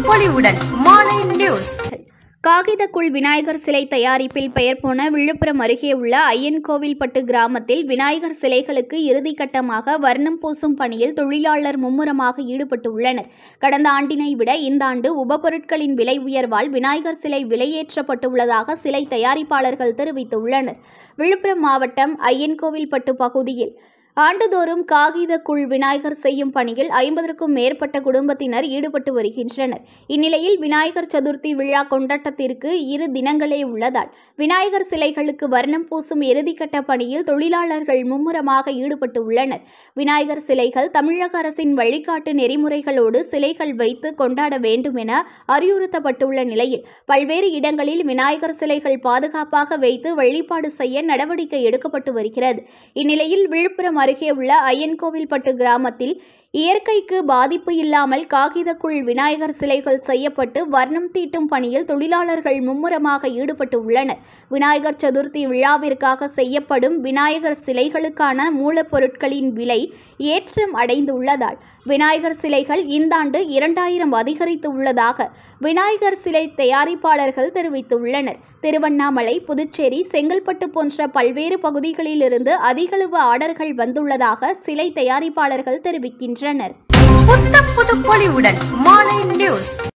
பொலிவுடன் மாலை நியூஸ். காகிதக்குள் விநாயகர் சிலை தயாரிப்பில் பெயர் போன விழுப்புரம் அருகே உள்ள ஐயன்கோவில்பட்டு கிராமத்தில் விநாயகர் சிலைகளுக்கு இறுதிக்கட்டமாக வர்ணம் பூசும் பணியில் தொழிலாளர் மும்முரமாக ஈடுபட்டுள்ளனர். கடந்த ஆண்டினை விட இந்த ஆண்டு உபபொருட்களின் விலை உயர்வால் விநாயகர் சிலை விலையேற்றப்பட்டுள்ளதாக சிலை தயாரிப்பாளர்கள் தெரிவித்துள்ளனர். விழுப்புரம் மாவட்டம் ஐயன்கோவில்பட்டு பகுதியில் ஆண்டுதோறும் காகிதக்குள் விநாயகர் செய்யும் பணியில் 50க்கும் மேற்பட்ட குடும்பத்தினர் ஈடுபட்டு வருகின்றனர். இந்நிலையில் விநாயகர் சதுர்த்தி விழா கொண்டாட்டத்திற்கு 2 தினங்களே உள்ளதால் விநாயகர் சிலைகளுக்கு வர்ணம் பூசும் இறுதிக்கட்ட பணியில் தொழிலாளர்கள் மும்முரமாக ஈடுபட்டு உள்ளனர். விநாயகர் சிலைகள் தமிழக அரசின் வழிகாட்டு நெறிமுறைகளோடு சிலைகள் வைத்து கொண்டாட வேண்டும் என அறிவுறுத்தப்பட்டுள்ள நிலையில் பல்வேறு இடங்களில் விநாயகர் சிலைகள் பாதுகாப்பாக வைத்து வழிபாடு செய்ய நடவடிக்கை எடுக்கப்பட்டு வருகிறது. இந்நிலையில் விழுப்புரம் அருகே உள்ள ஐயன்கோவில்பட்டு கிராமத்தில் இயற்கைக்கு பாதிப்பு இல்லாமல் காகிதக்குள் விநாயகர் சிலைகள் செய்யப்பட்டு வர்ணம் தீட்டும் பணியில் தொழிலாளர்கள் மும்முரமாக ஈடுபட்டு உள்ளனர். விநாயகர் சதுர்த்தி விழாவிற்காக செய்யப்படும் விநாயகர் சிலைகளுக்கான மூலப்பொருட்களின் விலை ஏற்றம் அடைந்துள்ளதால் விநாயகர் சிலைகள் இந்த ஆண்டு 2000 அதிகரித்து உள்ளதாக விநாயகர் சிலை தயாரிப்பாளர்கள் தெரிவித்துள்ளனர். திருவண்ணாமலை, புதுச்சேரி, செங்கல்பட்டு போன்ற பல்வேறு பகுதிகளிலிருந்து அதிகளவு ஆர்டர்கள் வந்துள்ளதாக சிலை தயாரிப்பாளர்கள் தெரிவிக்கின்றனர். புத்தம் புது பொலிவுடன் மாலை நியூஸ்.